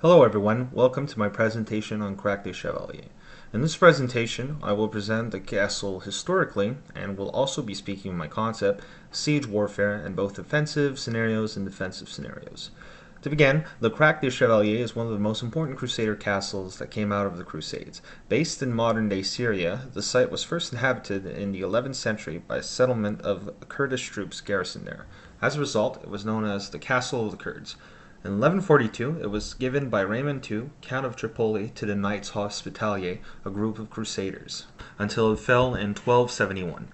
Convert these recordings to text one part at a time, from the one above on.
Hello everyone, welcome to my presentation on Crac des Chevaliers. In this presentation, I will present the castle historically and will also be speaking of my concept, siege warfare, in both offensive scenarios and defensive scenarios. To begin, the Crac des Chevaliers is one of the most important Crusader castles that came out of the Crusades. Based in modern-day Syria, the site was first inhabited in the 11th century by a settlement of Kurdish troops garrisoned there. As a result, it was known as the Castle of the Kurds. In 1142, it was given by Raymond II, Count of Tripoli, to the Knights Hospitaliers, a group of crusaders, until it fell in 1271.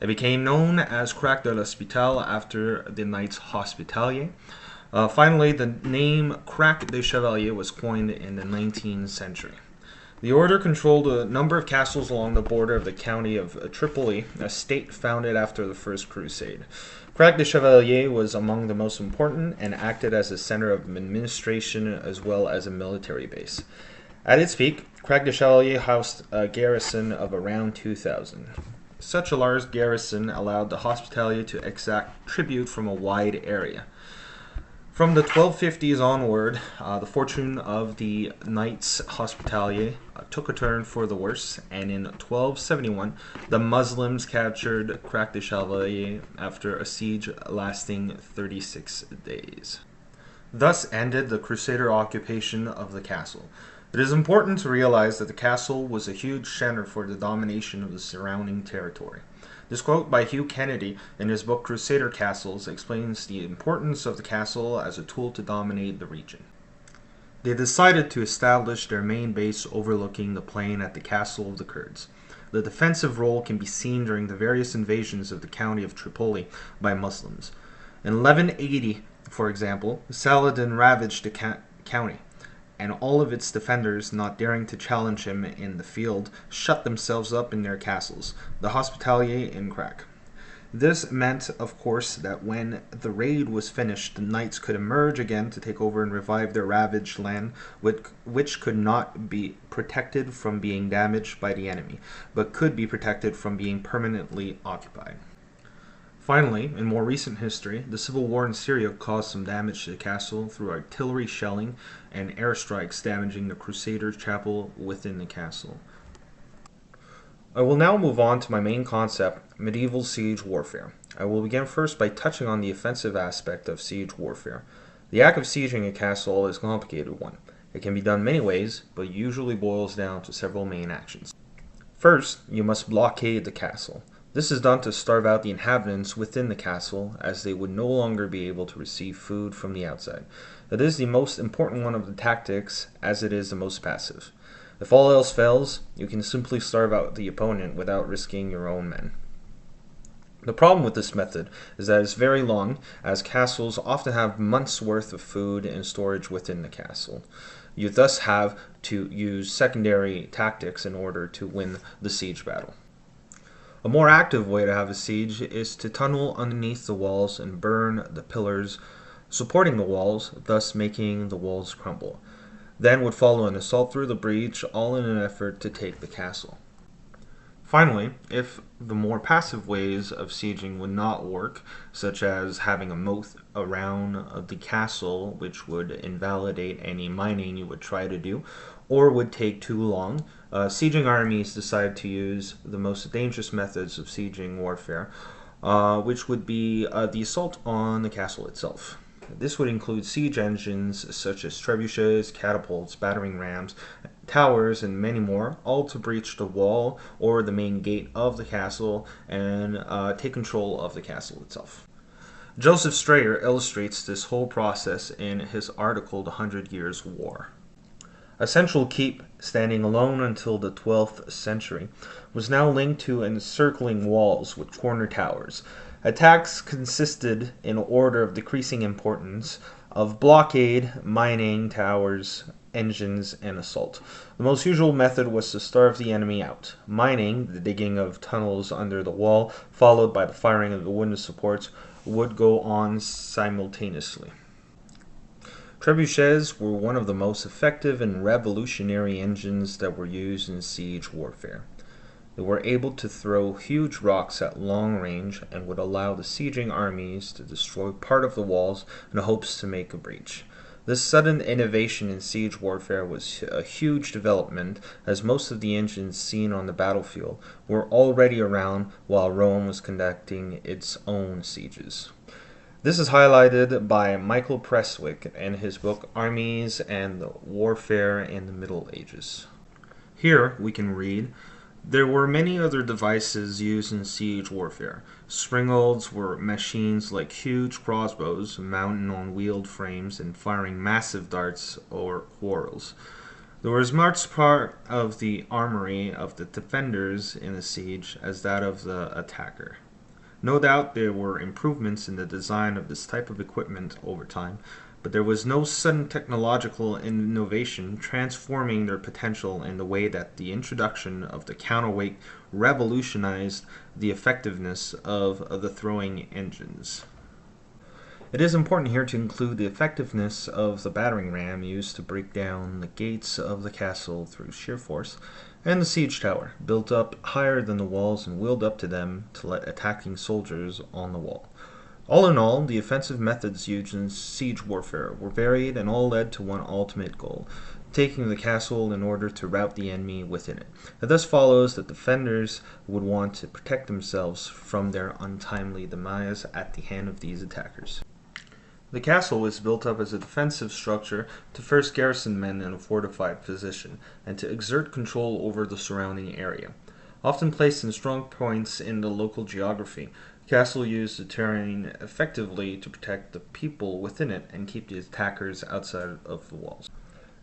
It became known as Crac de l'Hospital after the Knights Hospitaliers. Finally, the name Crac des Chevaliers was coined in the 19th century. The order controlled a number of castles along the border of the county of Tripoli, a state founded after the First Crusade. Crac des Chevaliers was among the most important and acted as a center of administration as well as a military base. At its peak, Crac des Chevaliers housed a garrison of around 2,000. Such a large garrison allowed the Hospitalier to exact tribute from a wide area. From the 1250s onward, the fortune of the Knights Hospitalier took a turn for the worse, and in 1271, the Muslims captured Crac des Chevaliers after a siege lasting 36 days. Thus ended the Crusader occupation of the castle. It is important to realize that the castle was a huge center for the domination of the surrounding territory. This quote by Hugh Kennedy in his book Crusader Castles explains the importance of the castle as a tool to dominate the region. They decided to establish their main base overlooking the plain at the Castle of the Kurds. The defensive role can be seen during the various invasions of the county of Tripoli by Muslims. In 1180, for example, Saladin ravaged the county, and all of its defenders, not daring to challenge him in the field, shut themselves up in their castles, the Hospitalier in Crac. This meant, of course, that when the raid was finished, the knights could emerge again to take over and revive their ravaged land, which could not be protected from being damaged by the enemy, but could be protected from being permanently occupied. Finally, in more recent history, the civil war in Syria caused some damage to the castle through artillery shelling and airstrikes damaging the Crusader chapel within the castle. I will now move on to my main concept, medieval siege warfare. I will begin first by touching on the offensive aspect of siege warfare. The act of sieging a castle is a complicated one. It can be done many ways, but usually boils down to several main actions. First, you must blockade the castle. This is done to starve out the inhabitants within the castle, as they would no longer be able to receive food from the outside. It is the most important one of the tactics, as it is the most passive. If all else fails, you can simply starve out the opponent without risking your own men. The problem with this method is that it's very long, as castles often have months' worth of food and storage within the castle. You thus have to use secondary tactics in order to win the siege battle. A more active way to have a siege is to tunnel underneath the walls and burn the pillars supporting the walls, thus making the walls crumble. Then would follow an assault through the breach, all in an effort to take the castle. Finally, if the more passive ways of sieging would not work, such as having a moat around the castle which would invalidate any mining you would try to do, or would take too long, sieging armies decide to use the most dangerous methods of sieging warfare, which would be the assault on the castle itself. This would include siege engines such as trebuchets, catapults, battering rams, towers, and many more, all to breach the wall or the main gate of the castle and take control of the castle itself. Joseph Strayer illustrates this whole process in his article The 100 Years' War. A central keep, standing alone until the 12th century, was now linked to encircling walls with corner towers. Attacks consisted, in order of decreasing importance, of blockade, mining, towers, engines, and assault. The most usual method was to starve the enemy out. Mining, the digging of tunnels under the wall, followed by the firing of the wooden supports, would go on simultaneously. Trebuchets were one of the most effective and revolutionary engines that were used in siege warfare. They were able to throw huge rocks at long range and would allow the sieging armies to destroy part of the walls in hopes to make a breach. This sudden innovation in siege warfare was a huge development, as most of the engines seen on the battlefield were already around while Rome was conducting its own sieges. This is highlighted by Michael Prestwick in his book Armies and Warfare in the Middle Ages. Here we can read, there were many other devices used in siege warfare. Springolds were machines like huge crossbows mounted on wheeled frames and firing massive darts or quarrels. There was much part of the armory of the defenders in a siege as that of the attacker. No doubt there were improvements in the design of this type of equipment over time, but there was no sudden technological innovation transforming their potential in the way that the introduction of the counterweight revolutionized the effectiveness of the throwing engines. It is important here to include the effectiveness of the battering ram used to break down the gates of the castle through sheer force, and the siege tower, built up higher than the walls and wheeled up to them to let attacking soldiers on the wall. All in all, the offensive methods used in siege warfare were varied and all led to one ultimate goal, taking the castle in order to rout the enemy within it. It thus follows that defenders would want to protect themselves from their untimely demise at the hand of these attackers. The castle was built up as a defensive structure to first garrison men in a fortified position, and to exert control over the surrounding area. Often placed in strong points in the local geography, the castle used the terrain effectively to protect the people within it and keep the attackers outside of the walls.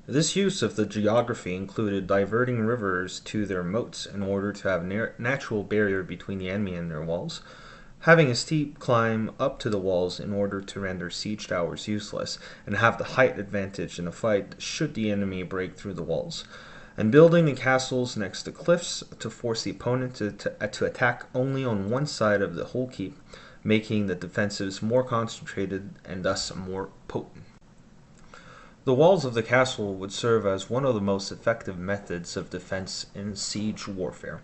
This use of the geography included diverting rivers to their moats in order to have a natural barrier between the enemy and their walls, having a steep climb up to the walls in order to render siege towers useless, and have the height advantage in a fight should the enemy break through the walls, and building the castles next to cliffs to force the opponent to attack only on one side of the whole keep, making the defensives more concentrated and thus more potent. The walls of the castle would serve as one of the most effective methods of defense in siege warfare.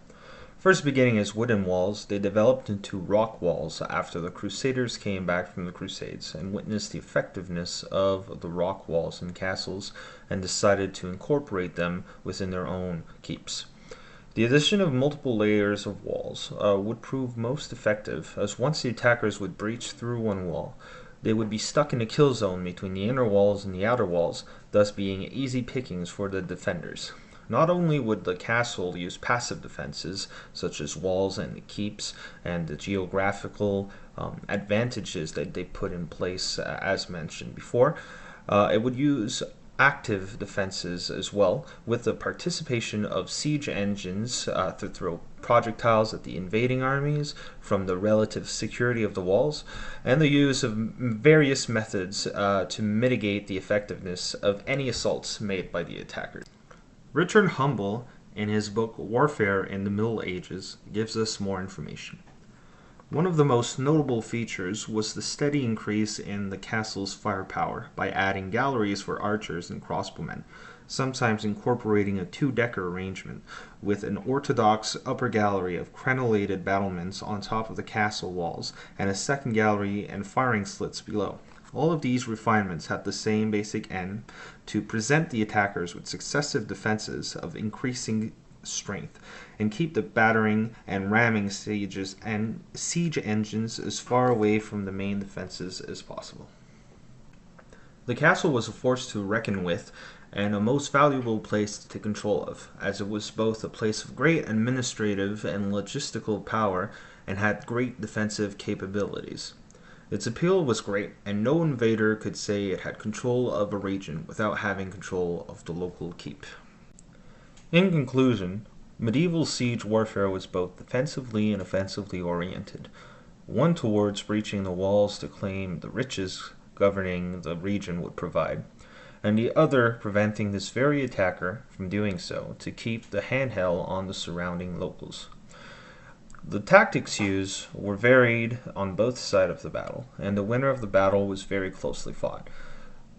First beginning as wooden walls, they developed into rock walls after the Crusaders came back from the Crusades and witnessed the effectiveness of the rock walls in castles and decided to incorporate them within their own keeps. The addition of multiple layers of walls would prove most effective, as once the attackers would breach through one wall, they would be stuck in a kill zone between the inner walls and the outer walls, thus being easy pickings for the defenders. Not only would the castle use passive defenses, such as walls and the keeps, and the geographical advantages that they put in place, as mentioned before, it would use active defenses as well, with the participation of siege engines to throw projectiles at the invading armies from the relative security of the walls, and the use of various methods to mitigate the effectiveness of any assaults made by the attackers. Richard Humble, in his book Warfare in the Middle Ages, gives us more information. One of the most notable features was the steady increase in the castle's firepower by adding galleries for archers and crossbowmen, sometimes incorporating a two-decker arrangement, with an orthodox upper gallery of crenellated battlements on top of the castle walls, and a second gallery and firing slits below. All of these refinements had the same basic end, to present the attackers with successive defenses of increasing strength, and keep the battering and ramming sieges and siege engines as far away from the main defenses as possible. The castle was a force to reckon with, and a most valuable place to take control of, as it was both a place of great administrative and logistical power, and had great defensive capabilities. Its appeal was great, and no invader could say it had control of a region without having control of the local keep. In conclusion, medieval siege warfare was both defensively and offensively oriented, one towards breaching the walls to claim the riches governing the region would provide, and the other preventing this very attacker from doing so to keep the handheld on the surrounding locals. The tactics used were varied on both sides of the battle, and the winner of the battle was very closely fought.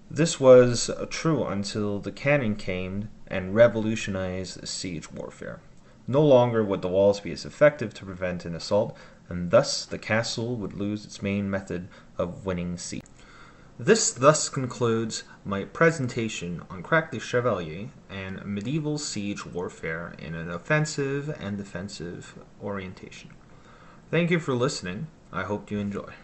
This was true until the cannon came and revolutionized siege warfare. No longer would the walls be as effective to prevent an assault, and thus the castle would lose its main method of winning siege. This thus concludes my presentation on Crac des Chevaliers and medieval siege warfare in an offensive and defensive orientation. Thank you for listening. I hope you enjoy.